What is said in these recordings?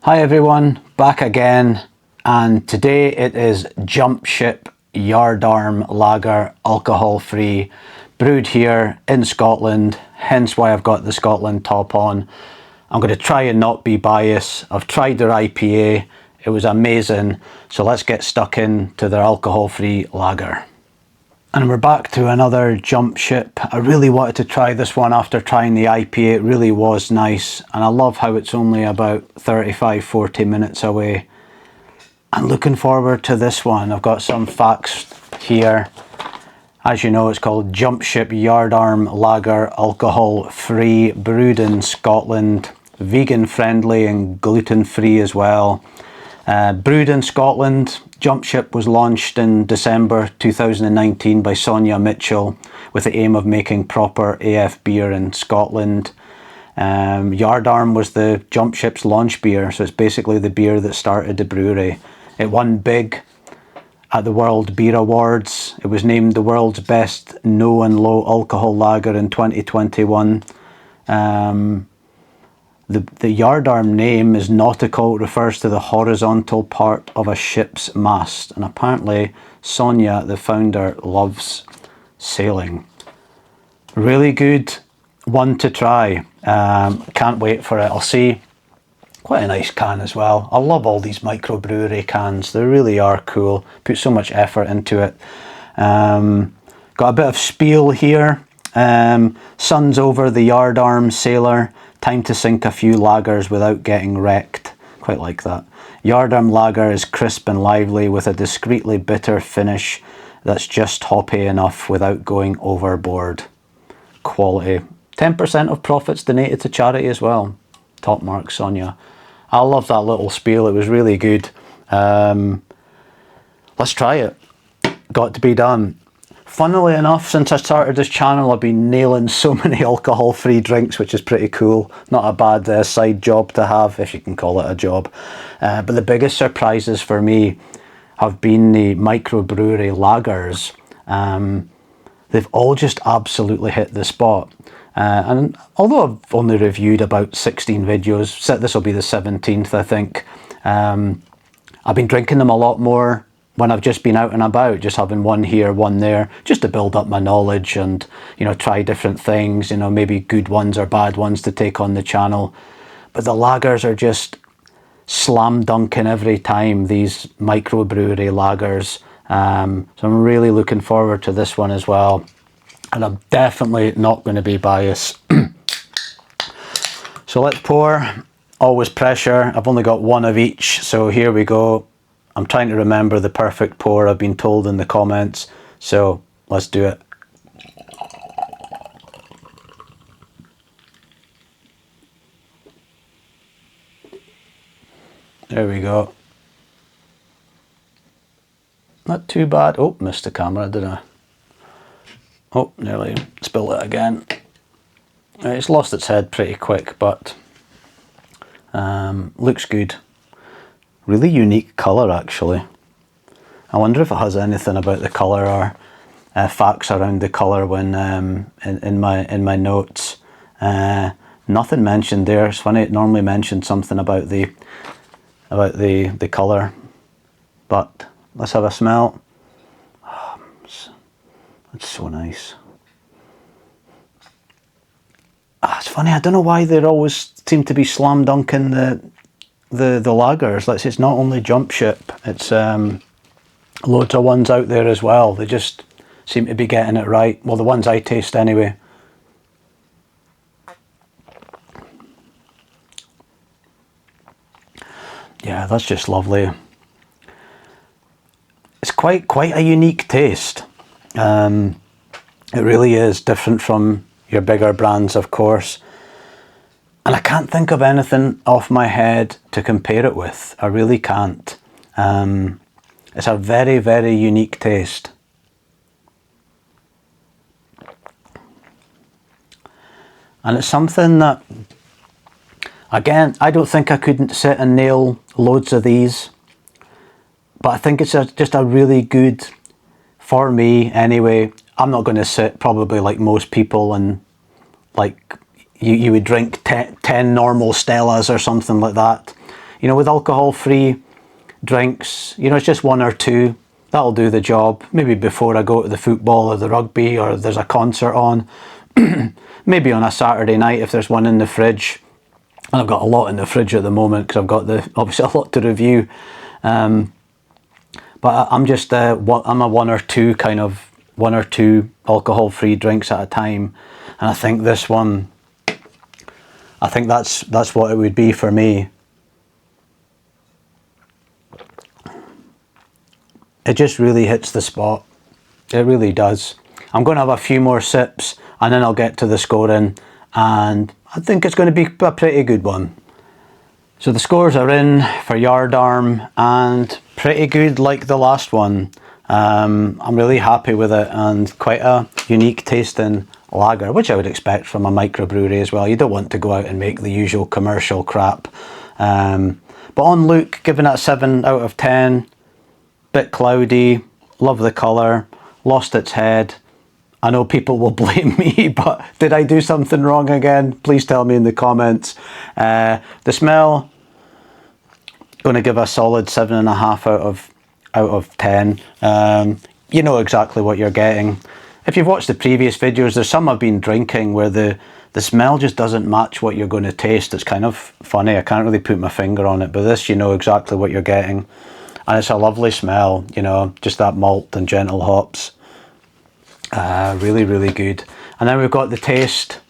Hi everyone, back again, and today it is Jump Ship Yardarm Lager Alcohol Free, brewed here in Scotland, hence why I've got the Scotland top on. I'm going to try and not be biased. I've tried their IPA, it was amazing, so let's get stuck into their alcohol free lager. And we're back to another Jump Ship. I really wanted to try this one after trying the IPA. It really was nice. And I love how it's only about 35-40 minutes away. I'm looking forward to this one. I've got some facts here. As you know, it's called Jump Ship Yardarm Lager Alcohol Free, brewed in Scotland, vegan friendly and gluten free as well. Brewed in Scotland, Jump Ship was launched in December 2019 by Sonia Mitchell with the aim of making proper AF beer in Scotland. Yardarm was the Jump Ship's launch beer, so it's basically the beer that started the brewery. It won big at the World Beer Awards. It was named the world's best no and low alcohol lager in 2021. The Yardarm name is nautical, refers to the horizontal part of a ship's mast, and apparently Sonia, the founder, loves sailing. Really good one to try. Can't wait for it. I'll see. Quite a nice can as well. I love all these microbrewery cans. They really are cool. Put so much effort into it. Got a bit of spiel here. Sun's over the Yardarm sailor. Time to sink a few lagers without getting wrecked. Quite like that. Yardarm Lager is crisp and lively with a discreetly bitter finish that's just hoppy enough without going overboard. Quality. 10% of profits donated to charity as well. Top mark, Sonia. I love that little spiel. It was really good. Let's try it. Got to be done. Funnily enough, since I started this channel, I've been nailing so many alcohol-free drinks, which is pretty cool. Not a bad side job to have, if you can call it a job. But the biggest surprises for me have been the microbrewery lagers. They've all just absolutely hit the spot. And although I've only reviewed about 16 videos, this will be the 17th, I think. I've been drinking them a lot more when I've just been out and about, just having one here, one there, just to build up my knowledge and, you know, try different things, you know, maybe good ones or bad ones to take on the channel. But the lagers are just slam dunking every time, these microbrewery lagers. So I'm really looking forward to this one as well. And I'm definitely not going to be biased. So let's pour. Always pressure. I've only got one of each, so here we go. I'm trying to remember the perfect pour, I've been told in the comments, so let's do it. There we go. Not too bad. Oh, missed the camera, did I? Oh, nearly spilled it again. It's lost its head pretty quick, but looks good. Really unique colour, actually. I wonder if it has anything about the colour or facts around the colour when in my notes. Nothing mentioned there. It's funny. It normally mentioned something about the colour, but let's have a smell. Oh, that's so nice. It's funny. I don't know why they always seem to be slam dunking the lagers. Like, it's not only Jump Ship, it's loads of ones out there as well. They just seem to be getting it right. Well, the ones I taste anyway. Yeah, that's just lovely. It's quite a unique taste. It really is different from your bigger brands, of course. And I can't think of anything off my head to compare it with. I really can't. It's a very, very unique taste. And it's something that, again, I don't think I could sit and nail loads of these. But I think it's just a really good, for me anyway. I'm not going to sit probably like most people and like you would drink 10 normal Stellas or something like that. You know, with alcohol-free drinks, you know, it's just one or two. That'll do the job. Maybe before I go to the football or the rugby, or there's a concert on. Maybe on a Saturday night if there's one in the fridge. And I've got a lot in the fridge at the moment because I've got obviously a lot to review. But I'm just I'm a one or two alcohol-free drinks at a time, and I think this one, I think that's what it would be for me. It just really hits the spot. It really does. I'm going to have a few more sips and then I'll get to the scoring, and I think it's going to be a pretty good one. So the scores are in for Yardarm, and pretty good like the last one. I'm really happy with it, and quite a unique tasting lager, which I would expect from a microbrewery as well. You don't want to go out and make the usual commercial crap. But on look, giving it a 7 out of 10. Bit cloudy, love the colour, lost its head. I know people will blame me, but did I do something wrong again? Please tell me in the comments. The smell, going to give a solid 7.5 out of 10. You know exactly what you're getting. If you've watched the previous videos, there's some I've been drinking where the smell just doesn't match what you're going to taste. It's kind of funny. I can't really put my finger on it, but this, you know exactly what you're getting. And it's a lovely smell, you know, just that malt and gentle hops. Really, really good. And then we've got the taste.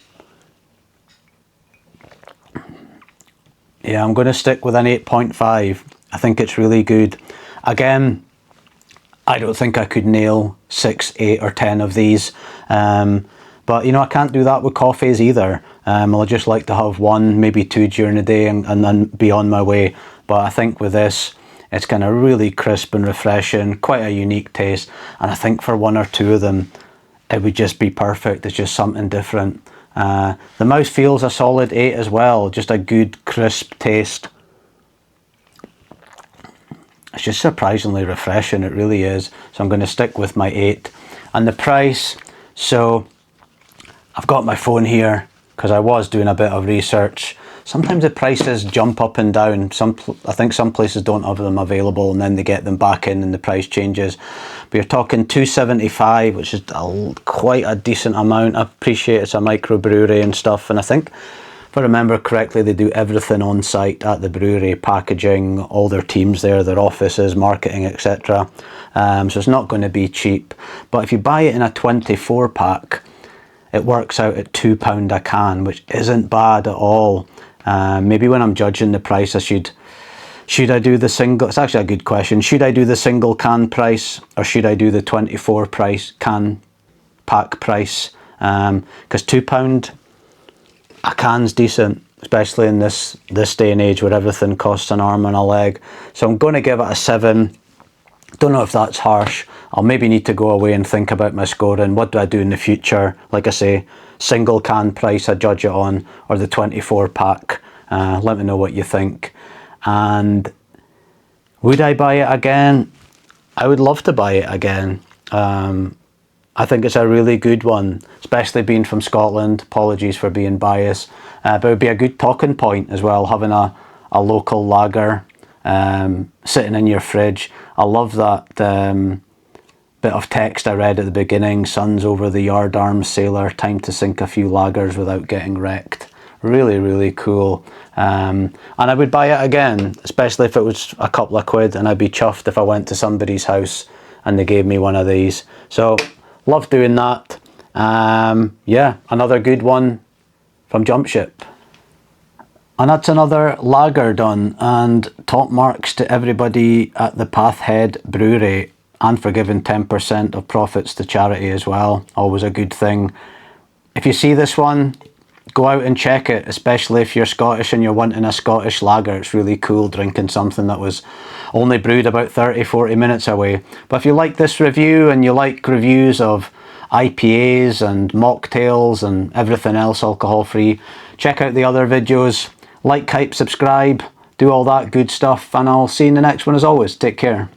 Yeah, I'm going to stick with an 8.5. I think it's really good. Again, I don't think I could nail 6, 8 or 10 of these. But, you know, I can't do that with coffees either. I'll just like to have one, maybe two during the day and then be on my way. But I think with this, it's kind of really crisp and refreshing, quite a unique taste. And I think for one or two of them, it would just be perfect. It's just something different. The mouth feels a solid 8 as well. Just a good crisp taste. It's just surprisingly refreshing. It really is. So I'm going to stick with my 8. And the price. So I've got my phone here because I was doing a bit of research. Sometimes the prices jump up and down. I think some places don't have them available, and then they get them back in and the price changes. But you're talking $2.75, which is quite a decent amount. I appreciate it's a microbrewery and stuff, and I think, if I remember correctly, they do everything on site at the brewery, packaging, all their teams there, their offices, marketing, etc. So it's not going to be cheap. But if you buy it in a 24 pack, it works out at £2 a can, which isn't bad at all. Maybe when I'm judging the price, I should I do the single? It's actually a good question. Should I do the single can price, or should I do the 24 can pack price? Because £2 a can's decent, especially in this day and age where everything costs an arm and a leg. So I'm going to give it a 7. Don't know if that's harsh. I'll maybe need to go away and think about my scoring. What do I do in the future? Like I say, single can price I judge it on, or the 24 pack. Let me know what you think. And would I buy it again? I would love to buy it again. I think it's a really good one, especially being from Scotland. Apologies for being biased. But it would be a good talking point as well, having a local lager sitting in your fridge. I love that bit of text I read at the beginning. Sun's over the Yardarm sailor, time to sink a few lagers without getting wrecked. Really, really cool. And I would buy it again, especially if it was a couple of quid, and I'd be chuffed if I went to somebody's house and they gave me one of these. So, love doing that. Yeah, another good one from Jump Ship. And that's another lager done, and top marks to everybody at the Pathhead Brewery, and for giving 10% of profits to charity as well. Always a good thing. If you see this one, go out and check it, especially if you're Scottish and you're wanting a Scottish lager. It's really cool drinking something that was only brewed about 30-40 minutes away. But if you like this review and you like reviews of IPAs and mocktails and everything else alcohol free, check out the other videos. Like, hype, subscribe, do all that good stuff, and I'll see you in the next one as always. Take care.